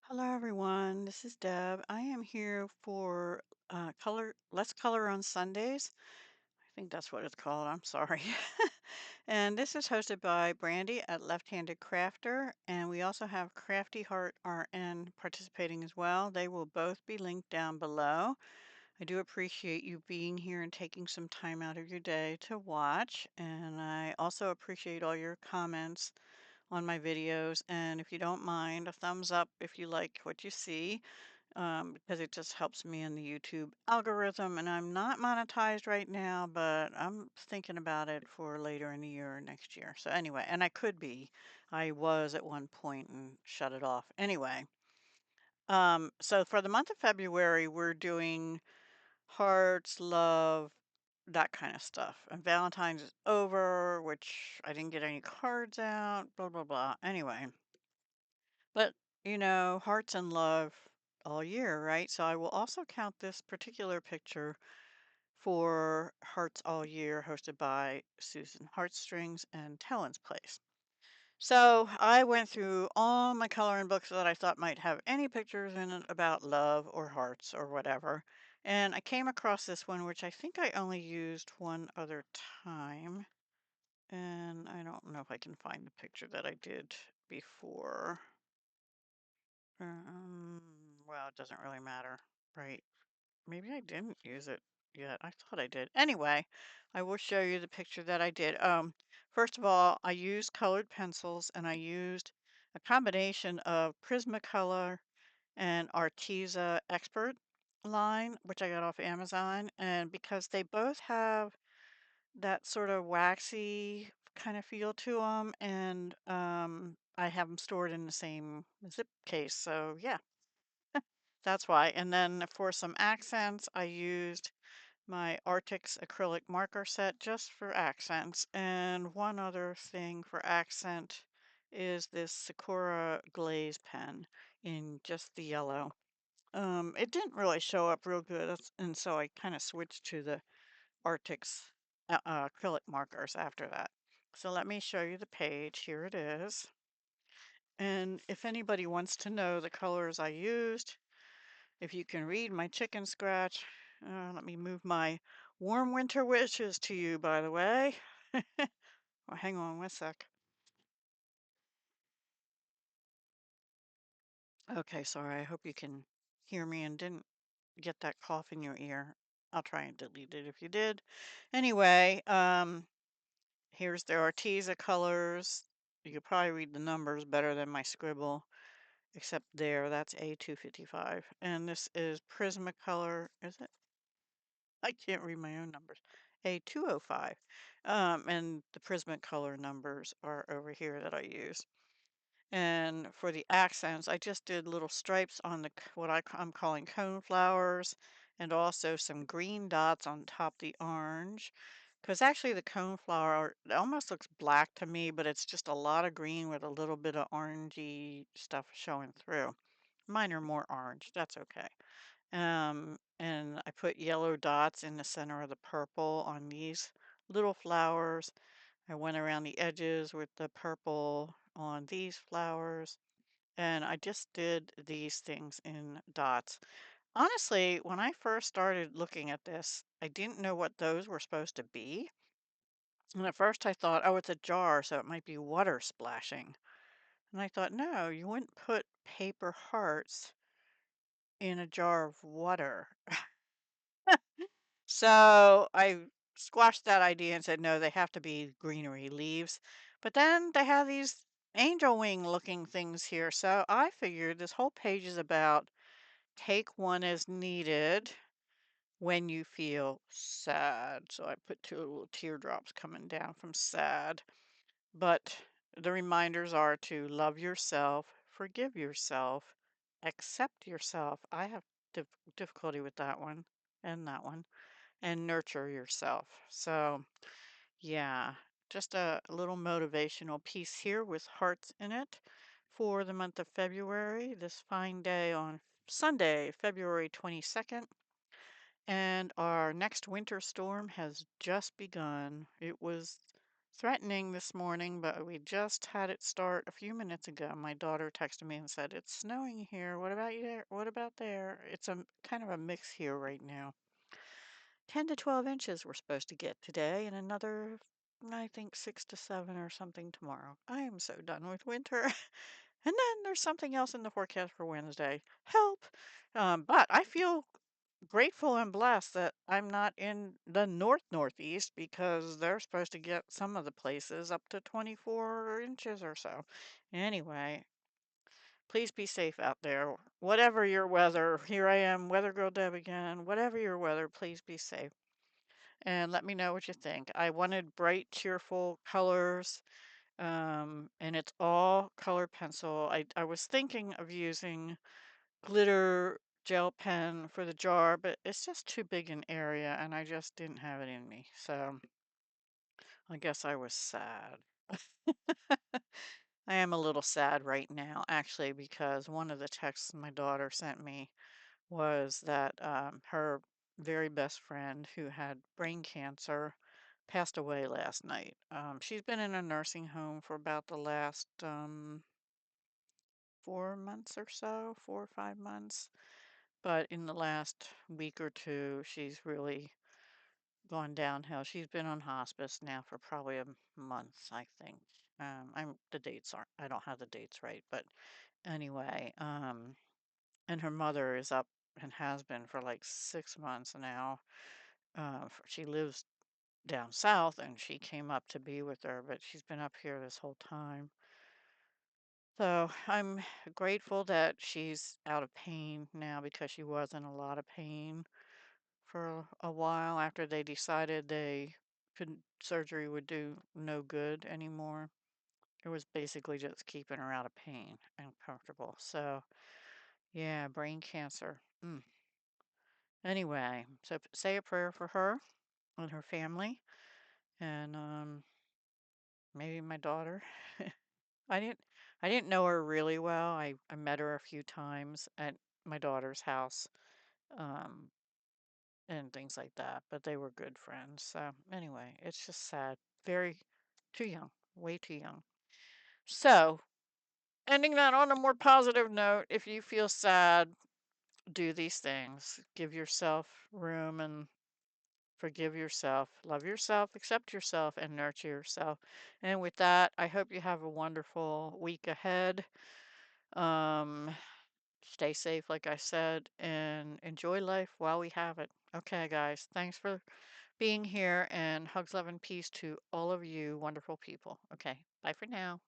Hello, everyone. This is Deb. I am here for Let's Color on Sundays. I think that's what it's called. I'm sorry. And this is hosted by Brandy at Left-Handed Crafter. And we also have Crafty Heart RN participating as well. They will both be linked down below. I do appreciate you being here and taking some time out of your day to watch. And I also appreciate all your comments on my videos. And if you don't mind, a thumbs up if you like what you see, because it just helps me in the YouTube algorithm. And I'm not monetized right now, but I'm thinking about it for later in the year or next year. So anyway, and I could be. I was at one point and shut it off. Anyway, so for the month of February, we're doing hearts, love, that kind of stuff. And Valentine's is over, which I didn't get any cards out, blah, blah, blah. Anyway, but hearts and love all year, right? So I will also count this particular picture for Hearts All Year, hosted by Susan Heartstrings and Talon's Place. So I went through all my coloring books that I thought might have any pictures in it about love or hearts or whatever. And I came across this one, which I think I only used one other time. And I don't know if I can find the picture that I did before. Well, it doesn't really matter, right? Maybe I didn't use it yet. I thought I did. Anyway, I will show you the picture that I did. First of all, I used colored pencils and I used a combination of Prismacolor and Arteza Expert line, which I got off Amazon. And because they both have that sort of waxy kind of feel to them, and I have them stored in the same zip case. So yeah, that's why. And then for some accents, I used my Arctic's acrylic marker set just for accents. And one other thing for accent is this Sakura glaze pen in just the yellow. It didn't really show up real good, and so I kind of switched to the Arctic's acrylic markers after that. So let me show you the page. Here it is. And if anybody wants to know the colors I used, if you can read my chicken scratch, let me move my warm winter wishes to you, by the way. Well, hang on one sec. Okay, sorry. I hope you can hear me and didn't get that cough in your ear. I'll try and delete it if you did. Anyway, here's the Arteza colors. You could probably read the numbers better than my scribble, except there, that's A255. And this is Prismacolor, is it? I can't read my own numbers. A205. And the Prismacolor numbers are over here that I use. And for the accents, I just did little stripes on what I'm calling cone flowers, and also some green dots on top the orange. Because actually the cone flower, it almost looks black to me, but it's just a lot of green with a little bit of orangey stuff showing through. Mine are more orange. That's okay. And I put yellow dots in the center of the purple on these little flowers. I went around the edges with the purple on these flowers, and I just did these things in dots. Honestly, when I first started looking at this, I didn't know what those were supposed to be. And at first I thought, oh, it's a jar, so it might be water splashing. And I thought, no, you wouldn't put paper hearts in a jar of water. So I squashed that idea and said, no, they have to be greenery leaves. But then they have these angel wing looking things here. So I figured this whole page is about take one as needed when you feel sad. So I put two little teardrops coming down from sad. But the reminders are to love yourself, forgive yourself, accept yourself. I have difficulty with that one and that one, and nurture yourself. So, yeah, just a little motivational piece here with hearts in it for the month of February, this fine day on Sunday, February 22nd. And our next winter storm has just begun. It was threatening this morning, but we just had it start a few minutes ago. My daughter texted me and said, "It's snowing here. What about you there? What about there?" It's a kind of a mix here right now. 10 to 12 inches we're supposed to get today, and another, I think, 6 to 7 or something tomorrow. I am so done with winter. And then there's something else in the forecast for Wednesday. Help! But I feel grateful and blessed that I'm not in the northeast because they're supposed to get some of the places up to 24 inches or so. Anyway, please be safe out there. Whatever your weather, here I am, Weather Girl Deb again. Whatever your weather, please be safe. And let me know what you think. I wanted bright, cheerful colors, and it's all color pencil. I was thinking of using glitter gel pen for the jar, but it's just too big an area and I just didn't have it in me. So I guess I was sad. I am a little sad right now, actually, because one of the texts my daughter sent me was that her very best friend who had brain cancer passed away last night. She's been in a nursing home for about the last 4 months or so, 4 or 5 months. But in the last week or two, she's really gone downhill. She's been on hospice now for probably a month, I think. The dates aren't, I don't have the dates right, but anyway, and her mother is up and has been for like 6 months now. She lives down south and she came up to be with her, but she's been up here this whole time. So I'm grateful that she's out of pain now because she was in a lot of pain for a while after they decided they couldn't surgery would do no good anymore. It was basically just keeping her out of pain and comfortable. So yeah, brain cancer. Anyway, so say a prayer for her and her family and maybe my daughter. I didn't I didn't know her really well. I met her a few times at my daughter's house. Um and things like that, but they were good friends. So anyway, it's just sad. Very too young, way too young. So, ending that on a more positive note, if you feel sad, do these things. Give yourself room and forgive yourself. Love yourself, accept yourself, and nurture yourself. And with that, I hope you have a wonderful week ahead. Um, Stay safe, like I said, and enjoy life while we have it. Okay, guys, thanks for being here, and hugs, love, and peace to all of you wonderful people. Okay, bye for now.